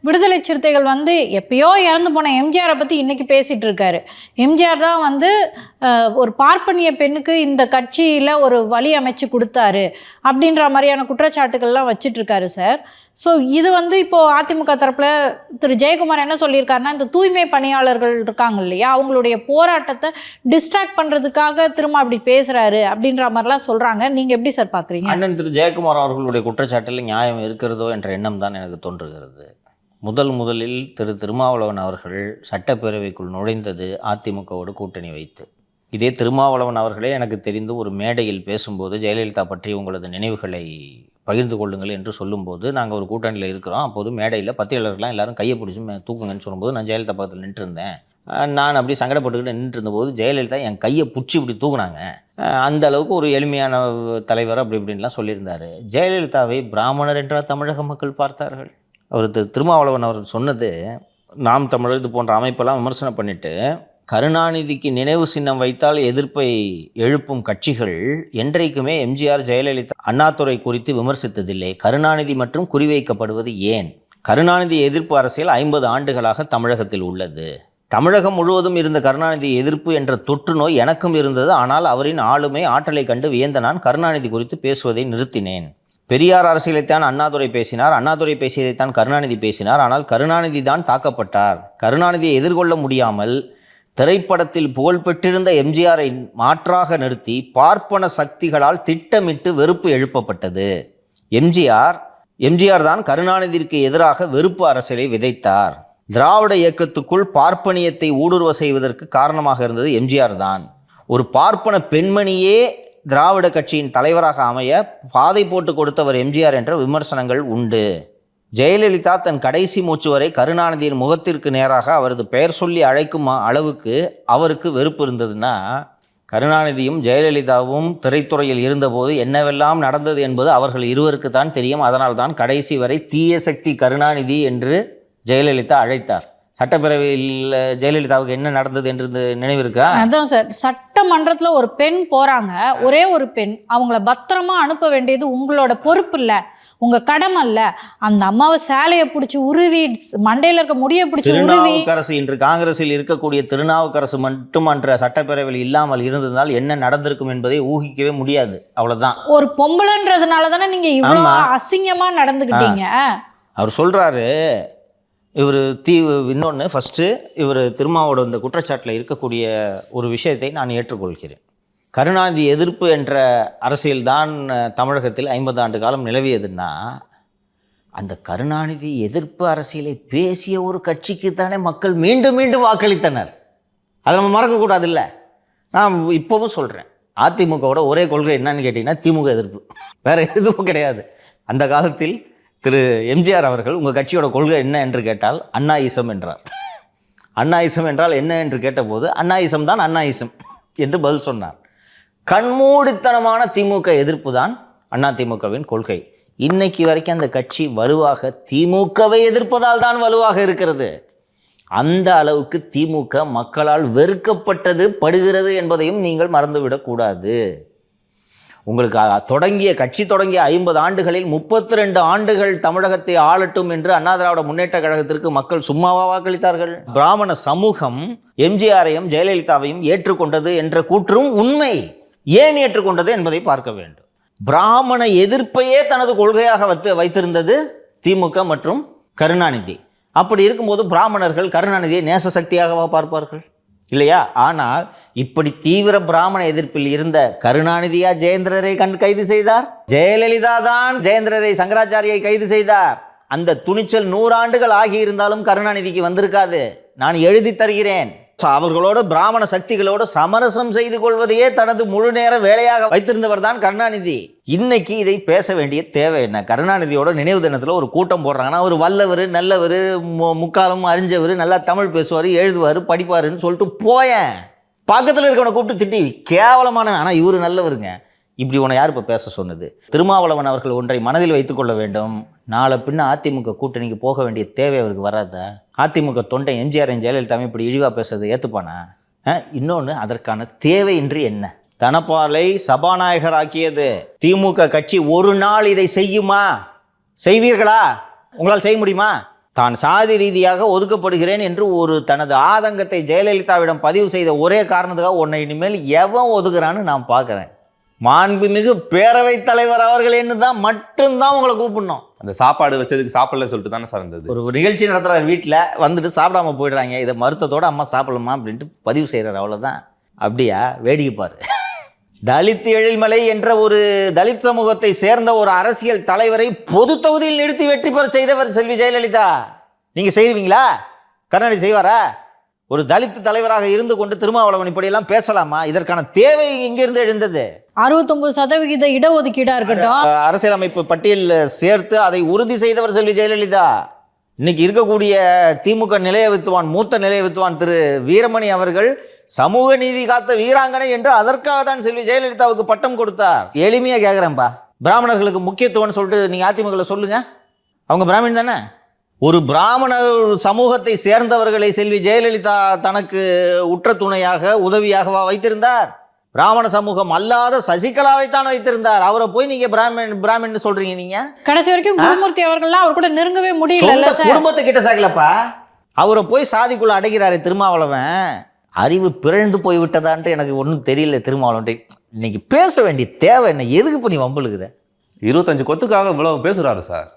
விடுதலை சிறுத்தைகள் வந்து எப்பயோ இறந்து போன எம்ஜிஆரை பற்றி இன்றைக்கி பேசிகிட்டு இருக்காரு. எம்ஜிஆர் தான் வந்து ஒரு பார்ப்பனிய பெண்ணுக்கு இந்த கட்சியில் ஒரு வழி அமைச்சு கொடுத்தாரு அப்படின்ற மாதிரியான குற்றச்சாட்டுகள்லாம் வச்சிட்ருக்காரு சார். ஸோ இது வந்து இப்போது அதிமுக தரப்பில் திரு ஜெயக்குமார் என்ன சொல்லியிருக்காருன்னா, இந்த தூய்மை பணியாளர்கள் இருக்காங்க இல்லையா, அவங்களுடைய போராட்டத்தை டிஸ்ட்ராக்ட் பண்ணுறதுக்காக திரும்ப அப்படி பேசுகிறாரு அப்படின்ற மாதிரிலாம் சொல்கிறாங்க. நீங்கள் எப்படி சார் பார்க்குறீங்க? அண்ணன் திரு ஜெயக்குமார் அவர்களுடைய குற்றச்சாட்டில் நியாயம் இருக்கிறதோ என்ற எண்ணம் தான் எனக்கு தோன்றுகிறது. முதலில் திரு திருமாவளவன் அவர்கள் சட்டப்பேரவைக்குள் நுழைந்தது அதிமுகவோடு கூட்டணி வைத்து. இதே திருமாவளவன் அவர்களே எனக்கு தெரிந்து ஒரு மேடையில் பேசும்போது ஜெயலலிதா பற்றி உங்களது நினைவுகளை பகிர்ந்து கொள்ளுங்கள் என்று சொல்லும்போது, நாங்கள் ஒரு கூட்டணியில் இருக்கிறோம், அப்போது மேடையில் பத்திரிகையாளர்கள்லாம் எல்லாரும் கையை பிடிச்சி தூக்குங்கன்னு சொல்லும்போது நான் ஜெயலலிதா பக்கத்தில் நின்றுருந்தேன். நான் அப்படி சங்கடப்பட்டுக்கிட்டு நின்றுட்டு இருந்தபோது ஜெயலலிதா என் கையை பிடிச்சி இப்படி தூக்குனாங்க. அந்த அளவுக்கு ஒரு எளிமையான தலைவர் அப்படி இப்படின்லாம் சொல்லியிருந்தார். ஜெயலலிதாவை பிராமணர் என்றால் தமிழக மக்கள் பார்த்தார்கள். அவர் திருமாவளவன் அவர் சொன்னது, நாம் தமிழர் இது போன்ற அமைப்பெல்லாம் விமர்சனம் பண்ணிவிட்டு கருணாநிதிக்கு நினைவு சின்னம் வைத்தால் எதிர்ப்பை எழுப்பும் கட்சிகள் என்றைக்குமே எம்ஜிஆர் ஜெயலலிதா அண்ணாதுரை குறித்து விமர்சித்ததில்லை. கருணாநிதி மற்றும் குறிவைக்கப்படுவது ஏன்? கருணாநிதி எதிர்ப்பு அரசியல் 50 ஆண்டுகளாக தமிழகத்தில் உள்ளது. தமிழகம் முழுவதும் இருந்த கருணாநிதி எதிர்ப்பு என்ற தொற்று நோய் எனக்கும் இருந்தது. ஆனால் அவரின் ஆளுமை ஆற்றலை கண்டு வியந்த நான் கருணாநிதி குறித்து பேசுவதை நிறுத்தினேன். பெரியார் அரசியலைத்தான் அண்ணாதுரை பேசினார், அண்ணாதுரை பேசியதைத்தான் கருணாநிதி பேசினார். ஆனால் கருணாநிதி தான் தாக்கப்பட்டார். கருணாநிதியை எதிர்கொள்ள முடியாமல் திரைப்படத்தில் புகழ்பெற்றிருந்த எம்ஜிஆரை மாற்றாக நிறுத்தி பார்ப்பன சக்திகளால் திட்டமிட்டு வெறுப்பு எழுப்பப்பட்டது. எம்ஜிஆர் தான் கருணாநிதிக்கு எதிராக வெறுப்பு அரசியலை விதைத்தார். திராவிட இயக்கத்துக்குள் பார்ப்பனியத்தை ஊடுருவ செய்வதற்கு காரணமாக இருந்தது எம்ஜிஆர் தான். ஒரு பார்ப்பன பெண்மணியே திராவிட கட்சியின் தலைவராக அமைய பாதை போட்டு கொடுத்தவர் எம்ஜிஆர் என்ற விமர்சனங்கள் உண்டு. ஜெயலலிதா தன் கடைசி மூச்சு வரை கருணாநிதியின் முகத்திற்கு நேராக அவரது பெயர் சொல்லி அழைக்கும் அளவுக்கு அவருக்கு வெறுப்பு இருந்ததுன்னா, கருணாநிதியும் ஜெயலலிதாவும் திரைத்துறையில் இருந்தபோது என்னவெல்லாம் நடந்தது என்பது அவர்கள் இருவருக்கு தான் தெரியும். அதனால்தான் கடைசி வரை தீய சக்தி கருணாநிதி என்று ஜெயலலிதா அழைத்தார். சட்டப்பேரவையில் ஜெயலலிதாவுக்கு என்ன நடந்தது என்று நினைவிருக்கா? அதான் சார், சட்டமன்றத்தில் ஒரு பெண் போகிறாங்க, ஒரே ஒரு பெண், அவங்கள பத்திரமா அனுப்ப வேண்டியது உங்களோட பொறுப்பு இல்லை, உங்கள் கடமை இல்லை. அந்த அம்மாவை சேலையை பிடிச்சி உருவி மண்டையில் இருக்க முடிய பிடிச்சி உருவி. திருநாவுக்கரசு இன்று காங்கிரஸில் இருக்கக்கூடிய திருநாவுக்கரசு மட்டுமன்ற சட்டப்பேரவையில் இல்லாமல் இருந்ததால் என்ன நடந்திருக்கும் என்பதை ஊகிக்கவே முடியாது. அவ்வளோதான். ஒரு பொம்பளைன்றதுனால தானே நீங்கள் இவ்வளோ அசிங்கமாக நடந்துக்கிட்டீங்க. அவர் சொல்கிறாரு, இவர் இன்னொன்று ஃபஸ்ட்டு இவர் திருமாவோட இந்த குற்றச்சாட்டில் இருக்கக்கூடிய ஒரு விஷயத்தை நான் ஏற்றுக்கொள்கிறேன். கருணாநிதி எதிர்ப்பு என்ற அரசியல்தான் தமிழகத்தில் 50 ஆண்டு காலம் நிலவியதுன்னா, அந்த கருணாநிதி எதிர்ப்பு அரசியலை பேசிய ஒரு கட்சிக்கு தானே மக்கள் மீண்டும் மீண்டும் வாக்களித்தனர். அதை நம்ம மறக்கக்கூடாது. இல்லை, நான் இப்போவும் சொல்கிறேன், அதிமுகவோட ஒரே கொள்கை என்னன்னு கேட்டிங்கன்னா திமுக எதிர்ப்பு, வேறு எதுவும் கிடையாது. அந்த காலத்தில் திரு எம்ஜிஆர் அவர்கள் உங்கள் கட்சியோட கொள்கை என்ன என்று கேட்டால் அண்ணாயிசம் என்றார். அண்ணாயிசம் என்றால் என்ன என்று கேட்டபோது அண்ணாயிசம் தான் அண்ணாயிசம் என்று பதில் சொன்னார். கண்மூடித்தனமான திமுக எதிர்ப்பு தான் அதிமுகவின் கொள்கை. இன்னைக்கு வரைக்கும் அந்த கட்சி வலுவாக திமுகவை எதிர்ப்பதால் தான் வலுவாக இருக்கிறது. அந்த அளவுக்கு திமுக மக்களால் வெறுக்கப்பட்டது படுகிறது என்பதையும் நீங்கள் மறந்துவிடக்கூடாது. உங்களுக்கு கட்சி தொடங்கிய 50 ஆண்டுகளில் 32 ஆண்டுகள் தமிழகத்தை ஆளட்டும் என்று அண்ணா திராவிட முன்னேற்ற கழகத்திற்கு மக்கள் சும்மாவா வாக்களித்தார்கள்? பிராமண சமூகம் எம்ஜிஆரையும் ஜெயலலிதாவையும் ஏற்றுக்கொண்டது என்ற கூற்றும் உண்மை. ஏன் ஏற்றுக்கொண்டது என்பதை பார்க்க வேண்டும். பிராமண எதிர்ப்பையே தனது கொள்கையாக வைத்திருந்தது திமுக மற்றும் கருணாநிதி. அப்படி இருக்கும்போது பிராமணர்கள் கருணாநிதியை நேச சக்தியாகவா பார்ப்பார்கள்? இல்லையா? ஆனால் இப்படி தீவிர பிராமண எதிர்ப்பில் இருந்த கருணாநிதியா ஜெயேந்திரரை கைது செய்தார்? ஜெயலலிதா தான் ஜெயேந்திரரை சங்கராச்சாரியை கைது செய்தார். அந்த துணிச்சல் 100 ஆண்டுகள் ஆகியிருந்தாலும் கருணாநிதிக்கு வந்திருக்காது. நான் எழுதி தருகிறேன். அவர்களோடு பிராமண சக்திகளோடு சமரசம் செய்து கொள்வதையே தனது முழு நேர வேலையாக வைத்திருந்தவர் தான் கருணாநிதி. இன்னைக்கு இதை பேச வேண்டிய தேவை என்ன? கருணாநிதியோட நினைவு தினத்தில் ஒரு கூட்டம் போடுறாங்கன்னா அவர் வல்லவர், நல்லவர், முக்காலம் அறிஞ்சவர், நல்லா தமிழ் பேசுவார், எழுதுவார், படிப்பாருன்னு சொல்லிட்டு போயேன். பக்கத்தில் இருக்கவனை கூப்பிட்டு திட்டி கேவலமான, ஆனால் இவர் நல்லவருங்க, இப்படி உன்னை யார் இப்போ பேச சொன்னது? திருமாவளவன் அவர்கள் ஒன்றை மனதில் வைத்துக்கொள்ள வேண்டும். நாளை பின்ன அதிமுக கூட்டணிக்கு போக வேண்டிய தேவை அவருக்கு வராதா? அதிமுக தொண்டை எம்ஜிஆர் ஜெயலலிதாவை இப்படி இழிவாக பேசுறதை ஏற்றுப்பானா? இன்னொன்று, அதற்கான தேவையின்றி என்ன? தனபாலை சபாநாயகர் ஆக்கியது திமுக கட்சி ஒரு நாள் இதை செய்யுமா? செய்வீர்களா? உங்களால் செய்ய முடியுமா? தான் சாதி ரீதியாக ஒதுக்கப்படுகிறேன் என்று ஒரு தனது ஆதங்கத்தை ஜெயலலிதாவிடம் பதிவு செய்த ஒரே காரணத்துக்காக உன்னை இனிமேல் எவன் ஒதுக்குறான்னு நான் பார்க்குறேன். மாண்புமிகு பேரவைத் தலைவர் அவர்கள் என்ன தான் மட்டும்தான் உங்களை கூப்பிடணும். அந்த சாப்பாடு வச்சதுக்கு சாப்பிடல சொல்லிட்டு தானே சார் இருந்தது. ஒரு நிகழ்ச்சி நடத்துகிற வீட்டில் வந்துட்டு சாப்பிடாம போயிடுறாங்க, இதை மருத்துவத்தோடு அம்மா சாப்பிடலாமா அப்படின்ட்டு பதிவு செய்கிறார், அவ்வளோதான். அப்படியா? வேடிக்கை பாரு. தலித் எழில்மலை என்ற ஒரு தலித் சமூகத்தை சேர்ந்த ஒரு அரசியல் தலைவரை பொது தொகுதியில் நிறுத்தி வெற்றி பெற செய்தவர் செல்வி ஜெயலலிதா. நீங்கள் செய்வீங்களா? கருணாநிதி செய்வாரா? ஒரு தலித் தலைவராக இருந்து கொண்டு திருமாவளவன் இப்படியெல்லாம் பேசலாமா? இதற்கான தேவை இங்கிருந்து எழுந்தது. 69% இடஒதுக்கீடா இருக்கட்டும், அரசியலமைப்பு பட்டியலில் சேர்த்து அதை உறுதி செய்தவர் செல்வி ஜெயலலிதா. இன்னைக்கு இருக்கக்கூடிய திமுக நிலைய வித்துவான், மூத்த நிலைய வித்துவான் திரு வீரமணி அவர்கள் சமூக நீதி காத்த வீராங்கனை என்று அதற்காக தான் செல்வி ஜெயலலிதாவுக்கு பட்டம் கொடுத்தார். எளிமையாக கேட்குறேன்ப்பா, பிராமணர்களுக்கு முக்கியத்துவம்னு சொல்லிட்டு நீங்கள் அதிமுகவில் சொல்லுங்க, அவங்க பிராமணன் தானே. ஒரு பிராமண சமூகத்தை சேர்ந்தவர்களை செல்வி ஜெயலலிதா தனக்கு உற்ற துணையாக உதவியாகவா வைத்திருந்தார்? பிராமண சமூகம் அல்லாத சசிகலாவை தான் வைத்திருந்தார். அவரை போய் நீங்க பிராமணன் சொல்றீங்க. நீங்க கடைசி வரைக்கும் குருமூர்த்தி அவர்கள்லாம் அவர் கூட நெருங்கவே முடியல. குடும்பத்தை கிட்ட சாக்கலப்பா, அவரை போய் சாதிக்குள்ள அடைகிறாரு திருமாவளவன். அறிவு பிறழ்ந்து போய் விட்டதான்ட்டு எனக்கு ஒன்றும் தெரியல. திருமாவளவன் இன்னைக்கு பேச வேண்டிய தேவை என்ன? எதுக்கு இப்போ நீ வம்புழுகுத? 25 கொத்துக்காக இவ்வளவு பேசுறாரு சார்.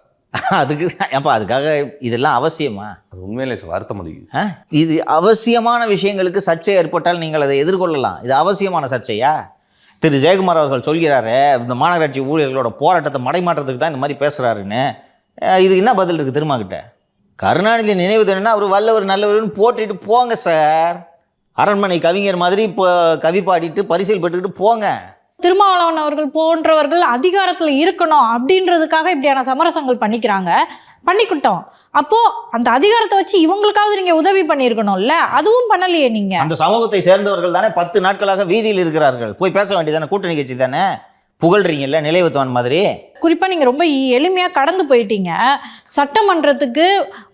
அதுக்கு ஏப்பா அதுக்காக இதெல்லாம் அவசியமா? அது உண்மையிலே சார் வருத்தம் அளிக்குது. இது அவசியமான விஷயங்களுக்கு சர்ச்சை ஏற்பட்டால் நீங்கள் அதை எதிர்கொள்ளலாம். இது அவசியமான சர்ச்சையா? திரு ஜெயக்குமார் அவர்கள் சொல்கிறாரு இந்த மாநகராட்சி ஊழியர்களோட போராட்டத்தை மடைமாற்றத்துக்கு தான் இந்த மாதிரி பேசுகிறாருன்னு. இதுக்கு என்ன பதில் இருக்குது திருமா கிட்ட? கருணாநிதி நினைவு தினம்னா அவர் வல்லவர் நல்லவர்னு போட்டுட்டு போங்க சார். அரண்மனை கவிஞர் மாதிரி இப்போ கவி பாடிட்டு பரிசில் பெற்றுக்கிட்டு போங்க. திருமாவளவன் அவர்கள் போன்றவர்கள் அதிகாரத்தில் இருக்கணும் அப்படின்றதுக்காக இப்படியான சமரசங்கள் பண்ணிக்கிட்டோம். அப்போ அந்த அதிகாரத்தை வச்சு இவங்களுக்காவது நீங்க உதவி பண்ணியிருக்கணும்ல, அதுவும் பண்ணலையே. நீங்க அந்த சமூகத்தை சேர்ந்தவர்கள் தானே 10 நாட்களாக வீதியில் இருக்கிறார்கள். போய் பேச வேண்டியதானே, கூட்டணி கட்சி தானே. புகழ்றீங்கல்ல நிலைவத்துவான் மாதிரி. குறிப்பாக நீங்கள் ரொம்ப எளிமையாக கடந்து போயிட்டீங்க. சட்டமன்றத்துக்கு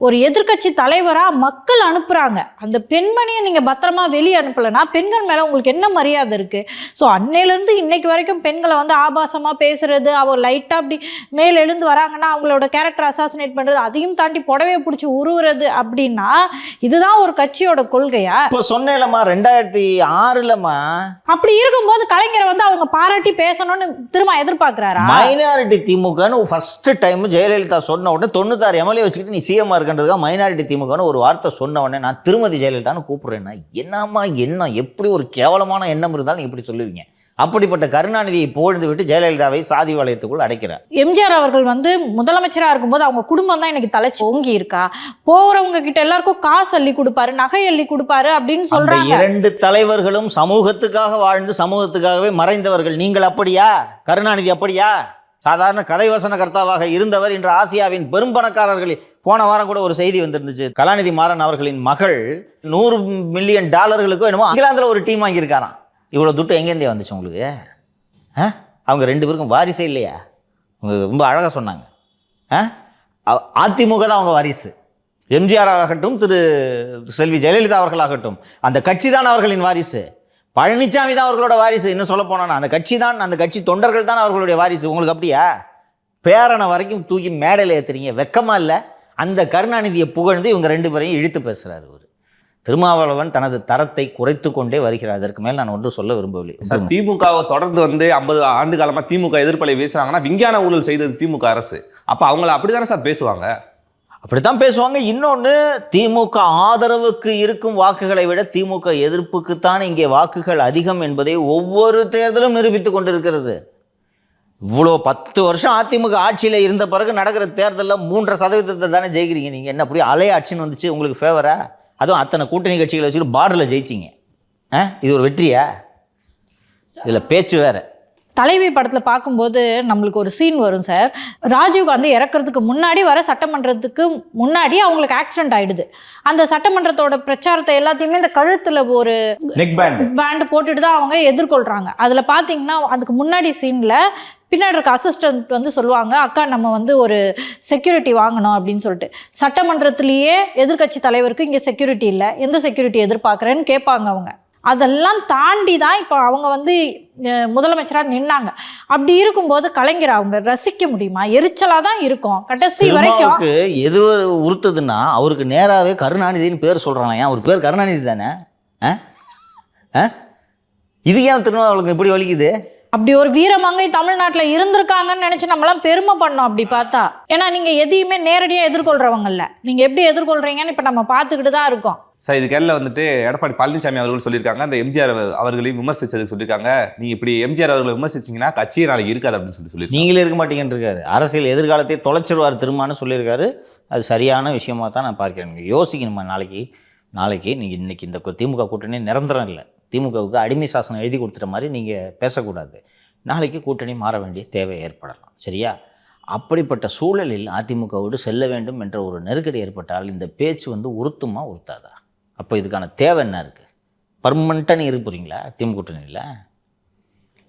ஒரு எதிர்க்கட்சி தலைவராக மக்கள் அனுப்புகிறாங்க, அந்த பெண்மணியை நீங்கள் பத்திரமா வெளியே அனுப்பலைன்னா பெண்கள் மேலே உங்களுக்கு என்ன மரியாதை இருக்குது? ஸோ அன்னையிலேருந்து இன்னைக்கு வரைக்கும் பெண்களை வந்து ஆபாசமாக பேசுறது, அவர் லைட்டாக அப்படி மேல் எழுந்து வராங்கன்னா அவங்களோட கேரக்டர் அசாசினேட் பண்ணுறது, அதையும் தாண்டி புடவையை பிடிச்சி உருவுறது அப்படின்னா இதுதான் ஒரு கட்சியோட கொள்கையா? இப்போ சொன்னேன்லம்மா 2006லம்மா. அப்படி இருக்கும்போது கலைஞரை வந்து அவங்க பாராட்டி பேசணும்னு திரும்ப எதிர்பார்க்குறாரா? மைனாரிட்டி திமுகன்னு ஃபர்ஸ்ட் டைம் ஜெயலலிதா சொன்ன உடனே 96 எம்எல்ஏ வச்சுக்கிட்டு நீ சிஎம்ஆ இருக்கின்றதுக்காக மைனாரிட்டி திமுகன்னு ஒரு வார்த்தை சொன்ன உடனே நான் திருமதி ஜெயலலிதான்னு கூப்பிடுறேன்னா என்னம்மா என்ன? எப்படி ஒரு கேவலமான எண்ணம் இருந்தாலும் இப்படி சொல்லுவீங்க? அப்படிப்பட்ட கருணாநிதியை புகழ்ந்து விட்டு ஜெயலலிதாவை சாதி வளையத்துக்குள் அடைக்கிறார். எம்ஜிஆர் அவர்கள் வந்து முதலமைச்சராக இருக்கும்போது அவங்க குடும்பம் தான் எனக்கு தலைச்சு ஓங்கி இருக்கா. போறவங்க கிட்ட எல்லாருக்கும் காசு அள்ளி கொடுப்பாரு, நகை அள்ளி கொடுப்பாரு அப்படின்னு சொல்றாங்க. 2 தலைவர்களும் சமூகத்துக்காக வாழ்ந்து சமூகத்துக்காகவே மறைந்தவர்கள். நீங்கள் அப்படியா? கருணாநிதி அப்படியா? சாதாரண கதை வசன கர்த்தாவாக இருந்தவர் இன்று ஆசியாவின் பெரும் பணக்காரர்களில். போன வாரம் கூட ஒரு செய்தி வந்திருந்துச்சு, கலாநிதி மாறன் அவர்களின் மகள் $100 மில்லியன் என்னமோ இங்கிலாந்தில் ஒரு டீம் வாங்கியிருக்காராம். இவ்வளோ துட்டு எங்கேருந்தே வந்துச்சு உங்களுக்கு? அவங்க 2 பேருக்கும் வாரிசே இல்லையா? அவங்க ரொம்ப அழகாக சொன்னாங்க. அதிமுக தான் அவங்க வாரிசு. எம்ஜிஆர் ஆகட்டும், திரு செல்வி ஜெயலலிதா அவர்களாகட்டும், அந்த கட்சி தான் அவர்களின் வாரிசு. பழனிசாமி தான் அவர்களோட வாரிசு. இன்னும் சொல்ல போனா அந்த கட்சி தான், அந்த கட்சி தொண்டர்கள் தான் அவர்களுடைய வாரிசு. உங்களுக்கு அப்படியா? பேரனை வரைக்கும் தூக்கி மேடையில் ஏற்றுறீங்க, வெக்கமா இல்லை? அந்த கருணாநிதியை புகழ்ந்து இவங்க 2 பேரையும் இழுத்து பேசுகிறார். ஒரு திருமாவளவன் தனது தரத்தை குறைத்து கொண்டே வருகிறார். அதற்கு மேல் நான் ஒன்றும் சொல்ல விரும்பவில்லை. சார், திமுகவை தொடர்ந்து வந்து 50 ஆண்டு காலமாக திமுக எதிர்ப்பலை பேசுகிறாங்கன்னா விஞ்ஞான ஊழல் செய்தது திமுக அரசு. அப்போ அவங்கள அப்படித்தானே சார் பேசுவாங்க? அப்படித்தான் பேசுவாங்க. இன்னொன்று, திமுக ஆதரவுக்கு இருக்கும் வாக்குகளை விட திமுக எதிர்ப்புக்குத்தான் இங்கே வாக்குகள் அதிகம் என்பதை ஒவ்வொரு தேர்தலும் நிரூபித்துக் கொண்டிருக்கிறது. இவ்வளோ 10 வருஷம் அதிமுக ஆட்சியில் இருந்த பிறகு நடக்கிற தேர்தலில் 3% தானே ஜெயிக்கிறீங்க. நீங்கள் என்ன அப்படி அலையாட்சின்னு வந்துச்சு உங்களுக்கு ஃபேவரா? அதுவும் அத்தனை கூட்டணி கட்சிகளை வச்சுட்டு பார்டரில் ஜெயிச்சிங்க. இது ஒரு வெற்றியா? இதில் பேச்சு வேறு. தலைவி படத்தில் பார்க்கும்போது நம்மளுக்கு ஒரு சீன் வரும் சார். ராஜீவ்காந்தி இறக்கிறதுக்கு முன்னாடி வர சட்டமன்றத்துக்கு முன்னாடி அவங்களுக்கு ஆக்சிடென்ட் ஆகிடுது. அந்த சட்டமன்றத்தோட பிரச்சாரத்தை எல்லாத்தையுமே இந்த கழுத்தில் ஒரு பேண்ட் போட்டுட்டு தான் அவங்க எதிர்கொள்கிறாங்க. அதில் பார்த்தீங்கன்னா அதுக்கு முன்னாடி சீனில் பின்னாடி இருக்க அசிஸ்டன்ட் வந்து சொல்லுவாங்க, அக்கா நம்ம வந்து ஒரு செக்யூரிட்டி வாங்கணும் அப்படின்னு சொல்லிட்டு. சட்டமன்றத்திலேயே எதிர்கட்சி தலைவருக்கு இங்கே செக்யூரிட்டி இல்லை, எந்த செக்யூரிட்டி எதிர்பார்க்குறேன்னு கேட்பாங்க அவங்க. அதெல்லாம் தாண்டி தான் இப்போ அவங்க வந்து முதலமைச்சராக நின்னாங்க. அப்படி இருக்கும்போது கலைஞர் அவங்க ரசிக்க முடியுமா? எரிச்சலாக தான் இருக்கும் கடைசி வரைக்கும். எது உறுத்துதுன்னா அவருக்கு நேராகவே கருணாநிதினு பேர் சொல்கிறாங்க. ஏன் அவர் பேர் கருணாநிதி தானே? இது ஏன் திருமாவளவனுக்கு இப்படி வலிக்குது? அப்படி ஒரு வீரமங்கை தமிழ்நாட்டில் இருந்திருக்காங்கன்னு நினச்சி நம்மளாம் பெருமை பண்ணோம் அப்படி பார்த்தா. ஏன்னா நீங்கள் எதையுமே நேரடியாக எதிர்கொள்கிறவங்கல்ல, நீங்கள் எப்படி எதிர்கொள்கிறீங்கன்னு இப்போ நம்ம பார்த்துக்கிட்டு தான் இருக்கோம். சார் இதுக்கெல்லாம் வந்துட்டு எடப்பாடி பழனிசாமி அவர்கள் சொல்லியிருக்காங்க, அந்த எம்ஜிஆர் அவர்களையும் விமர்சிச்சதுக்கு சொல்லியிருக்காங்க, நீங்கள் இப்படி எம்ஜிஆர் அவர்களை விமர்சிச்சிங்கன்னா கட்சியை நாளைக்கு இருக்காது அப்படின்னு சொல்லி நீங்களே இருக்க மாட்டீங்கன்னு இருக்காரு. அரசியல் எதிர்காலத்தை தொலைச்சிடுவார் திருமான்னு சொல்லியிருக்காரு. அது சரியான விஷயமா தான் நான் பார்க்கிறேன். நீங்கள் யோசிக்கணுமா? நாளைக்கு நீங்கள் இன்றைக்கி இந்த திமுக கூட்டணி நிரந்தரம் இல்லை. திமுகவுக்கு அடிமை சாசனம் எழுதி கொடுத்துட்ட மாதிரி நீங்கள் பேசக்கூடாது. நாளைக்கு கூட்டணி மாற வேண்டிய தேவை ஏற்படலாம். சரியா? அப்படிப்பட்ட சூழலில் அதிமுகவோடு செல்ல வேண்டும் என்ற ஒரு நெருக்கடி ஏற்பட்டால் இந்த பேச்சு உறுத்துமா உறுத்தாதா? அப்போ இதுக்கான தேவை என்ன இருக்குது? பர்மனெண்ட்டாக நீங்கள் இருக்க போகிறீங்களா திமுக கூட்டணியில்?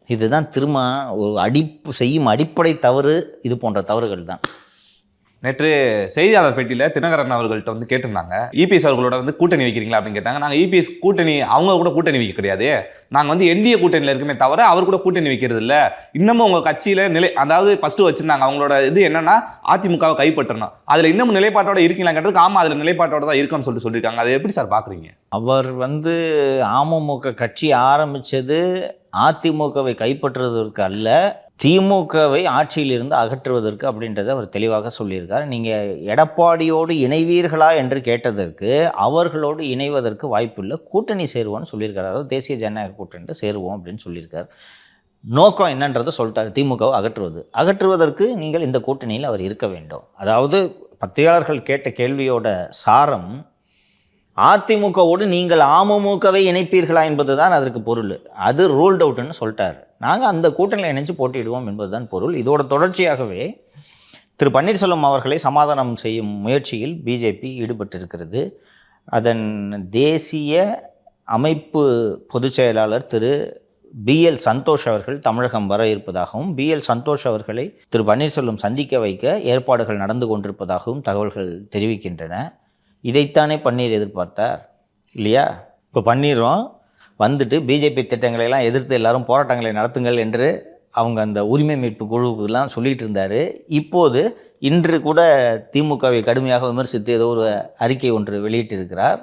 இதுதான் திரும்ப ஒரு செய்யும் அடிப்படை தவறு. இது போன்ற தவறுகள் தான். நேற்று செய்தியாளர் பேட்டியில் தினகரன் அவர்கள்ட்ட கேட்டிருந்தாங்க, இபிஎஸ் அவர்களோட கூட்டணி வைக்கிறீங்களா அப்படின்னு கேட்டாங்க. நாங்கள் இபிஎஸ் கூட்டணி அவங்க கூட கூட்டணி வைக்க கிடையாது, நாங்கள் என்டிஏ கூட்டணியில் இருக்குமே தவிர அவர் கூட கூட்டணி வைக்கிறது இல்லை. இன்னமும் உங்கள் கட்சியில் அதாவது ஃபஸ்ட்டு வச்சுருந்தாங்க அவங்களோட இது என்னன்னா அதிமுகவை கைப்பற்றணும். அதில் இன்னமும் நிலைப்பாட்டோட இருக்கீங்களா கேட்டதுக்கு ஆமாம் அதில் நிலைப்பாட்டோட தான் இருக்குன்னு சொல்லியிருக்காங்க. அதை எப்படி சார் பார்க்குறீங்க? அவர் அமமுக கட்சி ஆரம்பித்தது அதிமுகவை கைப்பற்றுவதற்கு அல்ல, திமுகவை ஆட்சியிலிருந்து அகற்றுவதற்கு அப்படின்றத அவர் தெளிவாக சொல்லியிருக்கார். நீங்கள் எடப்பாடியோடு இணைவீர்களா என்று கேட்டதற்கு அவர்களோடு இணைவதற்கு வாய்ப்பில்லை, கூட்டணி சேருவோம்னு சொல்லியிருக்காரு. அதாவது தேசிய ஜனநாயக கூட்டணியில் சேருவோம் அப்படின்னு சொல்லியிருக்கார். நோக்கம் என்னன்றதை சொல்லிட்டார். திமுகவை அகற்றுவதற்கு நீங்கள் இந்த கூட்டணியில் அவர் இருக்க வேண்டும். அதாவது பத்திரிகையாளர்கள் கேட்ட கேள்வியோட சாரம் அதிமுகவோடு நீங்கள் அமமுகவை இணைப்பீர்களா என்பது தான் அதற்கு பொருள். அது ரூல்ட் அவுட்னு சொல்லிட்டார். நாங்கள் அந்த கூட்டணியில் இணைஞ்சு போட்டியிடுவோம் என்பதுதான் பொருள். இதோட தொடர்ச்சியாகவே திரு பன்னீர்செல்வம் அவர்களை சமாதானம் செய்யும் முயற்சியில் பிஜேபி ஈடுபட்டிருக்கிறது. அதன் தேசிய அமைப்பு பொதுச் செயலாளர் திரு BL சந்தோஷ் அவர்கள் தமிழகம் வர இருப்பதாகவும், BL சந்தோஷ் அவர்களை திரு பன்னீர்செல்வம் சந்திக்க வைக்க ஏற்பாடுகள் நடந்து கொண்டிருப்பதாகவும் தகவல்கள் தெரிவிக்கின்றன. இதைத்தானே பன்னீர் எதிர்பார்த்தார் இல்லையா? இப்போ பன்னீரும் பிஜேபி திட்டங்களை எல்லாம் எதிர்த்து எல்லாரும் போராட்டங்களை நடத்துங்கள் என்று அவங்க அந்த உரிமை மீட்பு குழுவுக்கெல்லாம் சொல்லிகிட்டு இருந்தார். இப்போது இன்று கூட திமுகவை கடுமையாக விமர்சித்து ஏதோ ஒரு அறிக்கை ஒன்று வெளியிட்டிருக்கிறார்.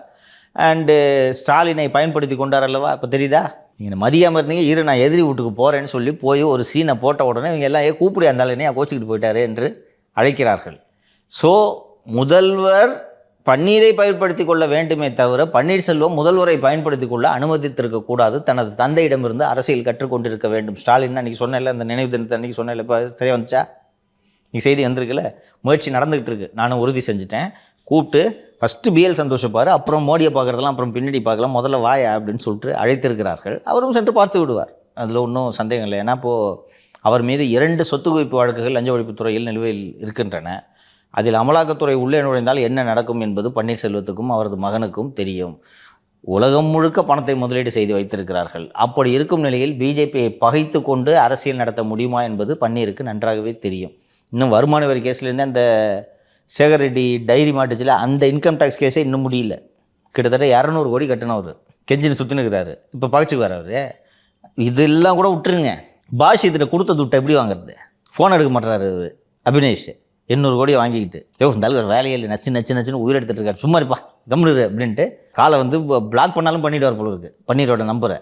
அண்டு ஸ்டாலினை பயன்படுத்தி கொண்டார் அல்லவா? இப்போ தெரியுதா? நீங்கள் மதியாமல் இருந்தீங்க, நான் எதிரி வீட்டுக்கு போகிறேன்னு சொல்லி போய் ஒரு சீனை போட்ட உடனே இவங்க எல்லாம் கூப்பிடி இருந்தாலும் கோச்சிக்கிட்டு போயிட்டாரு என்று அழைக்கிறார்கள். ஸோ முதல்வர் பன்னீரை பயன்படுத்தி கொள்ள வேண்டுமே தவிர பன்னீர்செல்வம் முதல்வரை பயன்படுத்தி கொள்ள அனுமதித்திருக்கக்கூடாது. தனது தந்தையிடமிருந்து அரசியல் கற்றுக்கொண்டிருக்க வேண்டும். ஸ்டாலின் அன்றைக்கி சொன்னேன்ல, அந்த நினைவு தினத்தை அன்றைக்கி சொன்னேன்ல, இப்போ சரியாக வந்துச்சா? நீங்கள் செய்தி வந்திருக்குல்ல, முயற்சி நடந்துக்கிட்டு இருக்கு. நானும் உறுதி செஞ்சுட்டேன். கூப்பிட்டு ஃபஸ்ட்டு BL சந்தோஷப்பார், அப்புறம் மோடியை பார்க்குறதெல்லாம் அப்புறம் பின்னாடி பார்க்கலாம், முதல்ல வாயா அப்படின்னு சொல்லிட்டு அழைத்திருக்கிறார்கள். அவரும் சென்று பார்த்து விடுவார், அதில் ஒன்றும் சந்தேகம் இல்லை. ஏன்னா இப்போது அவர் மீது 2 சொத்து குவிப்பு வழக்குகள் லஞ்ச ஒழிப்புத்துறையில் நிலுவையில் இருக்கின்றன. அதில் அமலாக்கத்துறை உள்ளே நுழைந்தால் என்ன நடக்கும் என்பது பன்னீர்செல்வத்துக்கும் அவரது மகனுக்கும் தெரியும். உலகம் முழுக்க பணத்தை முதலீடு செய்து வைத்திருக்கிறார்கள். அப்படி இருக்கும் நிலையில் பிஜேபியை பகைத்து கொண்டு அரசியல் நடத்த முடியுமா என்பது பன்னீருக்கு நன்றாகவே தெரியும். இன்னும் வருமான வரி கேஸ்லேருந்து அந்த சேகர் ரெட்டி டைரி மாட்டுச்சில் அந்த இன்கம் டேக்ஸ் கேஸே இன்னும் முடியல. கிட்டத்தட்ட 200 கோடி கட்டினவர் கெஞ்சின்னு சுற்றினுக்கிறாரு. இப்போ பகைச்சுக்குவார் அவர். இதெல்லாம் கூட விட்டுருங்க, பாஷ் இதில் கொடுத்த துட்டை எப்படி வாங்குறது? ஃபோன் எடுக்க மாட்டுறாரு அபினேஷ். 800 கோடி வாங்கிக்கிட்டு இந்த அளவுக்கு வேலையில் நச்சுன்னு உயிரெடுத்துட்டு இருக்காரு. சும்மா இருப்பா கம்முரு அப்படின்ட்டு காலை பிளாக் பண்ணாலும் பண்ணிவிடுவார் போல இருக்குது பன்னீரோட நம்பரை.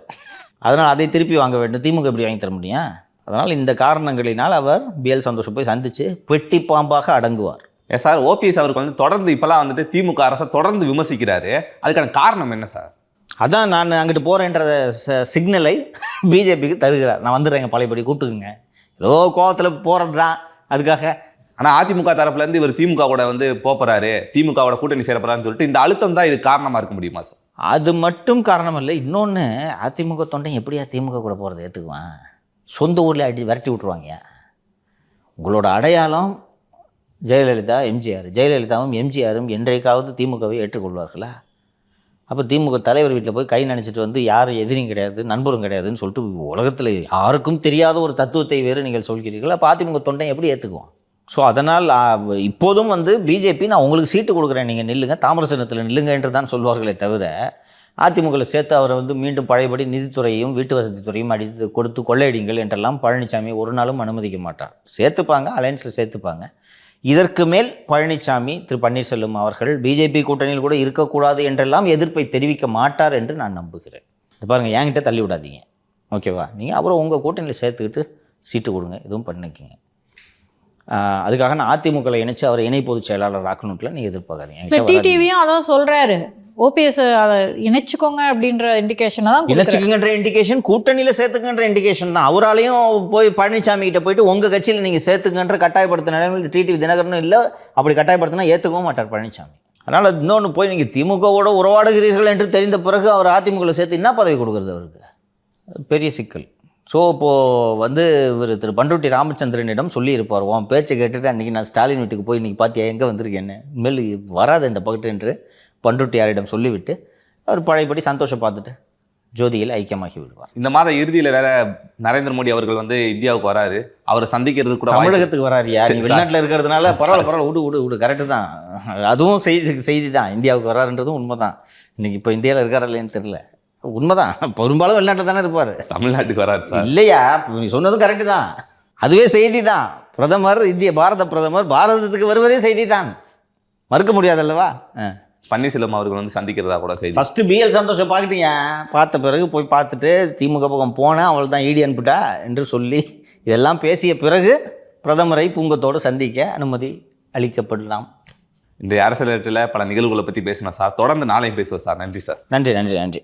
அதனால் அதை திருப்பி வாங்க வேண்டும். திமுக எப்படி வாங்கி தர முடியும்? அதனால் இந்த காரணங்களினால் அவர் BL சந்தோஷம் போய் சந்தித்து பெட்டி பாம்பாக அடங்குவார். சார் OPS அவருக்கு தொடர்ந்து இப்போலாம் திமுக அரசை தொடர்ந்து விமர்சிக்கிறாரு. அதுக்கான காரணம் என்ன சார்? அதான் நான் அங்கிட்டு போகிறேன்ற சிக்னலை பிஜேபிக்கு தருகிறார். நான் வந்துடுறேங்க, பழையபடி கூப்பிட்டுக்குங்க. ஏதோ கோவத்தில் போகிறது தான் அதுக்காக. ஆனால் அதிமுக தரப்புலேருந்து இவர் திமுக கூட போகிறாரு, திமுகவோட கூட்டணி சேரப்படுறான்னு சொல்லிட்டு இந்த அழுத்தம் தான் இது காரணமாக இருக்க முடியுமா சார்? அது மட்டும் காரணம் இல்லை. இன்னொன்று, அதிமுக தொண்டை எப்படியா திமுக கூட போகிறத ஏற்றுக்குவான்? சொந்த ஊரில் விரட்டி விட்ருவாங்க. உங்களோட அடையாளம் ஜெயலலிதா, எம்ஜிஆர். ஜெயலலிதாவும் எம்ஜிஆரும் என்றைக்காவது திமுகவை ஏற்றுக்கொள்வார்களா? அப்போ திமுக தலைவர் வீட்டில் போய் கை நினச்சிட்டு யாரும் எதிரியும் கிடையாது, நண்பரும் கிடையாதுன்னு சொல்லிட்டு உலகத்தில் யாருக்கும் தெரியாத ஒரு தத்துவத்தை வேறு நீங்கள் சொல்கிறீர்கள். அப்போ அதிமுக தொண்டை எப்படி ஏற்றுக்குவோம்? ஸோ அதனால் இப்போதும் வந்து பிஜேபி நான் உங்களுக்கு சீட்டு கொடுக்குறேன், நீங்கள் நில்லுங்க, தாமிரசனத்தில் நில்லுங்க என்று தான் சொல்வார்களே தவிர அதிமுகவில் சேர்த்து அவரை வந்து மீண்டும் பழையபடி நிதித்துறையையும் வீட்டு வசதித்துறையும் அடித்து கொடுத்து கொள்ளையடிங்கள் என்றெல்லாம் பழனிசாமி ஒரு நாளும் அனுமதிக்க மாட்டார். சேர்த்துப்பாங்க, அலையன்ஸில் சேர்த்துப்பாங்க. இதற்கு மேல் பழனிசாமி திரு பன்னீர்செல்வம் அவர்கள் பிஜேபி கூட்டணியில் கூட இருக்கக்கூடாது என்றெல்லாம் எதிர்ப்பை தெரிவிக்க மாட்டார் என்று நான் நம்புகிறேன். இது பாருங்கள், என்கிட்ட தள்ளி விடாதீங்க, ஓகேவா? நீங்கள் அப்புறம் உங்கள் கூட்டணியில் சேர்த்துக்கிட்டு சீட்டு கொடுங்க, எதுவும் பண்ணிக்கிங்க. அதுக்காக நான் அதிமுகவில் இணைச்சு அவரை இணை பொதுச் செயலாளர் ஆக்கணும்ல நீங்கள் எதிர்பார்க்காதீங்க. டிடிவியும் அதான் சொல்கிறாரு, ஓபிஎஸ் இணைச்சிக்கோங்க அப்படின்ற இண்டிகேஷனை தான் இணைச்சிக்கோங்கன்ற இண்டிகேஷன், கூட்டணியில் சேர்த்துக்கன்ற இண்டிகேஷன் தான். அவராலையும் போய் பழனிசாமி கிட்ட போயிட்டு உங்கள் கட்சியில் நீங்கள் சேர்த்துக்கன்ற கட்டாயப்படுத்த நிலைமையில் டிடிவி தினகரனும் இல்லை. அப்படி கட்டாயப்படுத்தினா ஏற்றுக்கவும் மாட்டார் பழனிசாமி. அதனால் இன்னொன்று போய் நீங்கள் திமுகவோட உறவாடுகிறீர்கள் என்று தெரிந்த பிறகு அவர் அதிமுகவில் சேர்த்து என்ன பதவி கொடுக்குறது? அவருக்கு பெரிய சிக்கல். ஸோ இப்போது வந்து இவர் திரு பண்ருட்டி ராமச்சந்திரனிடம் சொல்லியிருப்பார், உன் பேச்சை கேட்டுட்டு அன்றைக்கி நான் ஸ்டாலின் வீட்டுக்கு போய் இன்றைக்கி பார்த்தியா எங்கே வந்திருக்கேன்னு, இனிமேல் வராது இந்த பக்கத்து என்று பண்ருட்டியாரிடம் சொல்லிவிட்டு அவர் பழையபடி சந்தோஷம் பார்த்துட்டு ஜோதியில் ஐக்கியமாகி விடுவார். இந்த மாத இறுதியில் வேற நரேந்திர மோடி அவர்கள் வந்து இந்தியாவுக்கு வராரு, அவரை சந்திக்கிறது கூட தமிழகத்துக்கு வராருயா. நீ வெளிநாட்டில் இருக்கிறதுனால பரவாயில்ல விடு கரெக்டு தான். அதுவும் செய்தி தான், இந்தியாவுக்கு வராருன்றதும் உண்மை தான். இன்றைக்கி இப்போ இந்தியாவில் இருக்காரா இல்லைன்னு தெரியல, உண்மைதான். பெரும்பாலும் வெளிநாட்டில் தானே இருப்பார், தமிழ்நாட்டுக்கு வராரு சார். இல்லையா? நீ சொன்னதும் கரெக்டு தான், அதுவே செய்தி தான். பிரதமர், பாரத பிரதமர் பாரதத்துக்கு வருவதே செய்தி தான், மறுக்க முடியாதல்லவா? பன்னீர்செல்வம் அவர்கள் வந்து சந்திக்கிறதா கூட செய்தி. ஃபஸ்ட்டு பிஎல் சந்தோஷம் பார்க்கிட்டீங்க, பார்த்த பிறகு போய் பார்த்துட்டு திமுக பக்கம் போனேன், அவள் தான் ஈடி அனுப்பிட்டா என்று சொல்லி இதெல்லாம் பேசிய பிறகு பிரதமரை பூங்கத்தோடு சந்திக்க அனுமதி அளிக்கப்படலாம். இந்த அரசியல் பல நிகழ்வுகளை பற்றி பேசணும் சார். தொடர்ந்து நாளை பேசுவோம் சார். நன்றி சார். நன்றி.